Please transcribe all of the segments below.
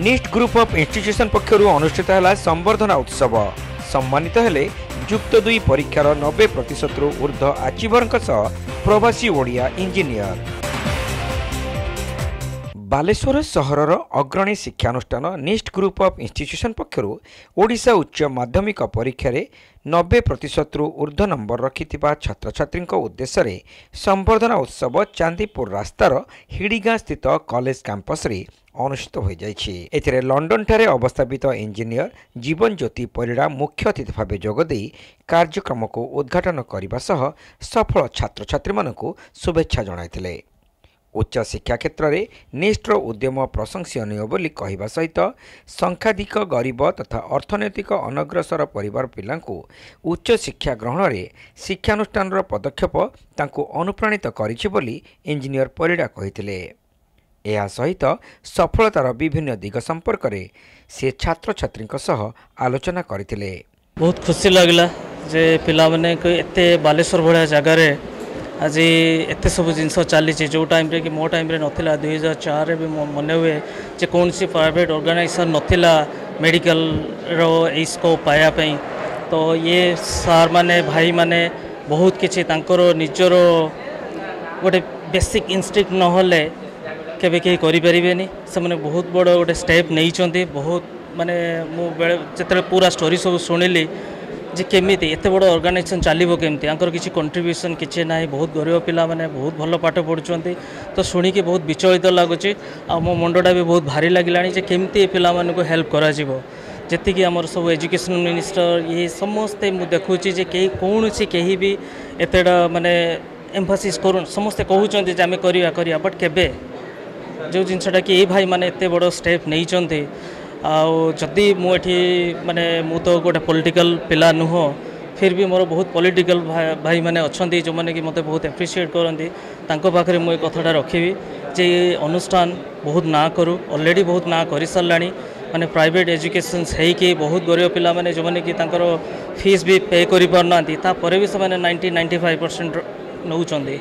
निष्ट group of institution पक्षर अनुष्ठित है संबर्धना उत्सव। सम्मानित हेले जुक्त 2 परीक्षार 90% ऊर्ध्व आचिवर प्रवासी ओडिया इंजीनियर। बालेश्वर सहरर अग्रणी शिक्षानुष्ठान निष्ट ग्रुप ऑफ इंस्टीट्यूशन पक्षर ओडिशा उच्च माध्यमिक परीक्षा 90% ऊर्ध्व नंबर रखिथिबा छात्र छात्री उद्देश्य संबर्धना उत्सव चांदीपुर रास्तार हिड़ीगाँ स्थित कॉलेज कैंपस रे अनुष्ठित हो जाए। लंडन ठारे अवस्थापित इंजीनियर जीवन ज्योति परिड़ा मुख्य अतिथि भाव जोगदे कार्यक्रम को उद्घाटन करने सह सफल छात्र छात्री मानक शुभेच्छा जणाइथिले। उच्च शिक्षा क्षेत्र में निष्टर उद्यम प्रशंसनीय बोली कहवा सहित संख्याधिक गरीब तथा अर्थनैतिक अनग्रसर परिवार पिलांकु उच्च शिक्षा ग्रहण में शिक्षानुष्ठान पदक्षेप तांकु अनुप्राणित करिछि बोली इंजीनियर परिड़ा कहिथिले। एहा सहित सफलतार विभिन्न दिग संपर्क में से छात्र छात्री सह आलोचना करथिले। बहुत खुशी लगला जे पिला माने एते बालेश्वर भलिया जगार आज एत सब जिनस चली जो टाइम रे कि मो टाइम रे नथिला 2004 रे भी मन हुए जे कौन सी प्राइवेट ऑर्गेनाइजेशन नथिला मेडिकल रो ए स्कोप पाया पई। तो ये सार माने भाई माने बहुत किछि तांकर निजर गोटे बेसिक इंस्टिंक्ट नहले केबे के करि परिबेनी। से माने बहुत बड़ गोटे स्टेप नहीं चंती। बहुत माने मु जते पूरा स्टोरी सब सुनिली जे केमिति एत बड़ ऑर्गेनाइजेशन चलो केमती आंकर किसी कंट्रीब्यूशन किसी ना। बहुत गरीब पिला माने बहुत भल पाठ पढ़ुंट तो शुणिकी बहुत विचलित लगुच। मो मुंडा भी बहुत भारी लगे जे केमती पिला मानक हेल्प करा जी आमर सब एजुकेशन मिनिस्टर ये समस्ते मु देखुची जे कौन सी कहीं भी एतेटा माने एम्फासिस कर समस्ते कहते आम करिया बट केबे जो जिनसटा कि ये भाई माने एते बड़ स्टेप नहीं चंती। जदि मुझे माने मु तो गोटे पॉलिटिकल पिला नुह फिर भी मोर बहुत पॉलिटिकल भाई माने अच्छी जो मैंने कि मत बहुत एप्रिशिएट करती पाखे मुझे कथाटा रखी जे अनुष्ठान बहुत ना करूँ ऑलरेडी बहुत ना कर सारा माने प्राइवेट एजुकेशन है बहुत गरीब पिला माने जो मैंने कि फीस भी पे कर पारना भी से 90-95% नौकरी।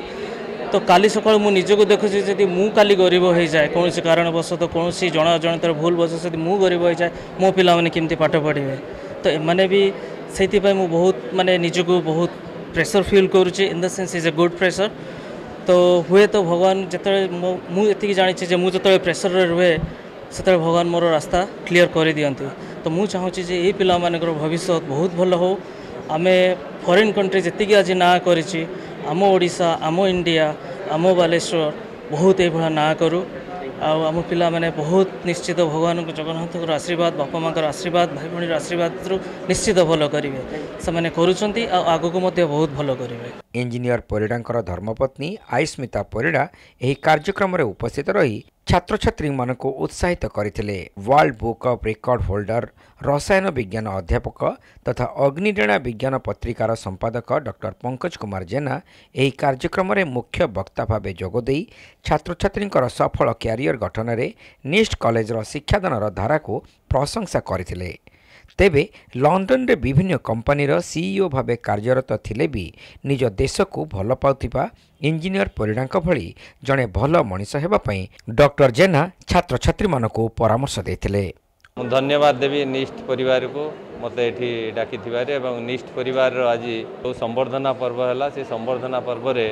तो काली सकाल मु निजको देखुची जदि मु काली गरीब हो जाए कौन सी कारणवश तो कौन सी जन भूल वजह से मु गरीब हो जाए मो पिला माने किमती पाठ पढ़े तो एमाने भी से बहुत माने निजको बहुत प्रेशर फील करुच्ची in the sense is a good pressure. तो हुए तो भगवान जिते मुझे जानी मुझे प्रेशर रुए से भगवान मोर रास्ता क्लीयर कर दियंती। तो मु चाहूँगी जे ये पिला मानकर भविष्य बहुत भल हो। आमे फॉरेन कंट्री जी आज ना करिछि आम ओडिशा आम इंडिया आम बालेश्वर बहुत ये ना करूँ आम पिला माने बहुत निश्चित भगवान जगन्नाथ आशीर्वाद बापा माँ आशीर्वाद भाई भाई आशीर्वाद निश्चित भल करेंगे से करुँच आग को बहुत भल करेंगे। इंजीनियर परिड़ांकर धर्मपत्नी आयुष्मिता परिड़ा यह कार्यक्रम में उपस्थित रही छात्र छात्री मानक उत्साहित करथिले। World book of record holder रसायन विज्ञान अध्यापक तथा अग्निडेणा विज्ञान पत्रिकार संपादक डॉक्टर पंकज कुमार जेना यह कार्यक्रम में मुख्य वक्ता भाव जोगदे छात्र छात्री सफल क्यारियर गठन में निष्ट कॉलेजर शिक्षादान धारा को प्रशंसा करथिले। तेबे लंडन रे विभिन्न कंपनीर सीईओ भावे कार्यरत थिले भी निज देश को भल पाउथिबा इंजीनियर परिड़ांक भली जड़े भल मनीष हेबापई डॉक्टर जेना छात्र छात्री मानक परामर्श देथिले। धन्यवाद देवी निष्ट परिवार को मत एठी डाकी थिबारे एवं निष्ट परिवार आज जो संबर्धना पर्व है से संबर्धना पर्व रे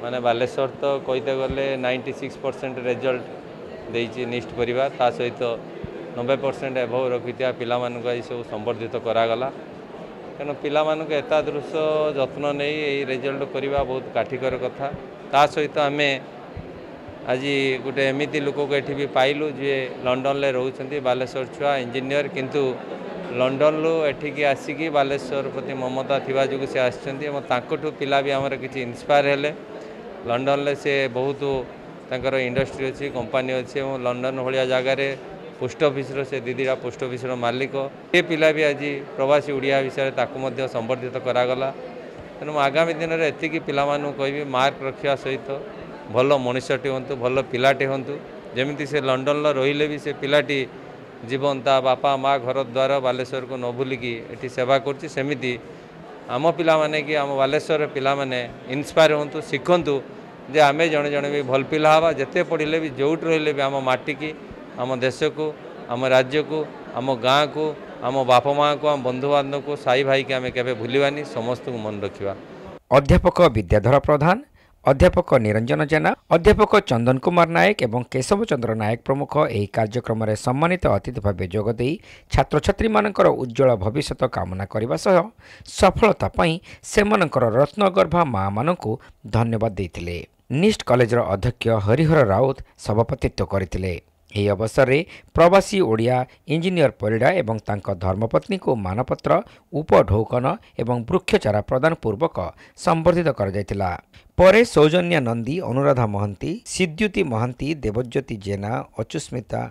माने बालेश्वर तो कहते गले 96% रिजल्ट देइछि निष्ट परिवार ता सहित 90% एभव रखिथिया पिला मानक आई सब संबर्धित करागला। तेणु पिला मानक एतादृश जत्न नहीं यही रिजल्ट करवा बहुत काठिकर कथा। ता सहित आम आज गोटे एमती लोक को ये भी पाइलु जे लंडन ले रोचंती बालेश्वर छुआ इंजीनियर किंतु लंडन लो एठिकी आसिकी बालेश्वर प्रति ममता थिबा जो से आछंती तांकठु पिला भी हमर किछि इंस्पायर हेले। लंडन ले से बहुत तांकर इंडस्ट्री अच्छी कंपनी अच्छी लंडन भलिया जगार पोस्ट ऑफिस से दीदीरा पोस्ट ऑफिस मालिक ये पिला भी आज प्रवासी ओडिया विषय ताकू संबर्धित करागला। तेणु आगामी दिन में एतिकी पिला कहि मार्क रखा सहित भल मनुष्यटे हूँ भल पिलाटे हूँ जमी से लंडन रहिले भी से पिलाटी जीवन ता बापा माँ घर द्वार बालेश्वर को न भूलिकी एटी सेवा करमी आम पिला माने कि आम बालेश्वर पिला माने इन्स्पायर हूँ शिखतु जे आमे जड़े जड़े भी भल पिला हवा जिते पढ़ले भी जोट रहिले भी आम माटी की आम देश को आम राज्य को आम गाँ को आम बापा माँ को आम बंधु बांधव को साई भाई के आम केवे भूलवानी समस्त को मन रखा। अध्यापक विद्याधर प्रधान, अध्यापक निरंजन जेना, अध्यापक चंदन कुमार नायक एवं केशव चंद्र नायक प्रमुख ଏହି କାର୍ଯ୍ୟକ୍ରମରେ ସମ୍ମାନିତ ଅତିଥି ଭାବେ ଯୋଗଦେଇ ଛାତ୍ରଛାତ୍ରୀମାନଙ୍କର ଉଜ୍ଜଳ ଭବିଷ୍ୟତ କାମନା କରିବା ସହ ସଫଳତା ପାଇଁ ସେମାନଙ୍କର ରତ୍ନଗର୍ଭା ମାମାନଙ୍କୁ ଧନ୍ୟବାଦ ଦେଇଥିଲେ। ନିଷ୍ଟ କଲେଜର ଅଧ୍ୟକ୍ଷ ହରିହର ରାଉତ ସଭାପତିତ୍ୱ କରିଥିଲେ। ଏହି ଅବସରରେ ପ୍ରବାସୀ ଓଡ଼ିଆ ଇଞ୍ଜିନିୟର ପରିଡ଼ା ଏବଂ ତାଙ୍କ ଧର୍ମପତ୍ନୀଙ୍କୁ ମାନପତ୍ର, ଉପଢୌକନ ଏବଂ ବୃକ୍ଷଚାରା ପ୍ରଦାନ ପୂର୍ବକ ସମ୍ବର୍ଦ୍ଧିତ କରାଯାଇଥିଲା। ପରେ ସୌଜନ୍ୟା ନନ୍ଦୀ, ଅନୁରାଧା ମହାନ୍ତି, ସିଦ୍ୟୁତି ମହାନ୍ତି, ଦେବଜ୍ୟୋତି ଜେନା, ଅଚୁସ୍ମିତା,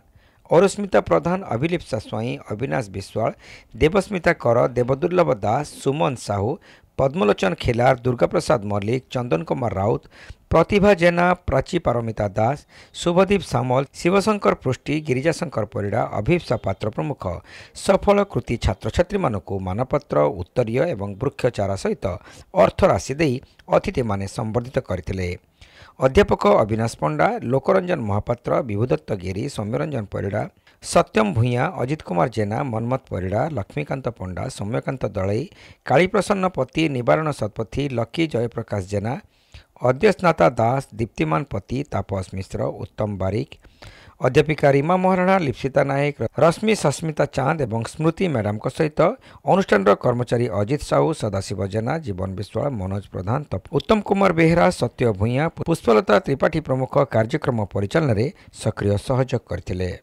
ଅରୁସ୍ମିତା ପ୍ରଧାନ, ଅଭିଲିପ୍ସା ସ୍ୱାଇଁ, ଅବିନାଶ ବିଶ୍ୱାଳ, ଦେବସ୍ମିତା କର, ଦେବଦୁର୍ଲଭ ଦାସ, ସୁମନ ସାହୁ, ପଦ୍ମଲୋଚନ ଖେଲାର, ଦୁର୍ଗାପ୍ରସାଦ ମଲ୍ଲିକ, ଚନ୍ଦନ କୁମାର ରାଉତ, प्रतिभा जेना, प्राची पारमिता दास, शुभदीप सामल, शिवशंकर पृष्टि, गिरिजाशंकर परिड़ा, अभिप्सा पात्र प्रमुख सफल कृति छात्र छात्री मानकु मानपत्र, उत्तरीय एवं वृक्षचारा सहित अर्थराशि दे अतिथि माने संबर्धित करथिले। अध्यापक अविनाश पंडा, लोकरंजन महापात्र, विभुदत्त गिरी, सौम्यरंजन परिड़ा, सत्यम भूया, अजित कुमार जेना, मनमत परिड़ा, लक्ष्मीकांत पंडा, सौम्यकांत दलई, कालीप्रसन्न पति, निवारण सतपथी, लकी जयप्रकाश जेना, अध्यस्नाता दास, दीप्तिमान पति, तापस मिश्र, उत्तम बारिक, अध्यापिका रीमा महाराणा, लिप्सिता नायक, रश्मि सस्मिता चांद एवं स्मृति मैडम सहित अनुष्ठान कर्मचारी अजित साहू, सदाशिव जेना, जीवन विश्वाल, मनोज प्रधान, उत्तम कुमार बेहेरा, सत्य भूया, पुष्पलता त्रिपाठी प्रमुख कार्यक्रम परिचालन में सक्रिय सहयोग करथिले।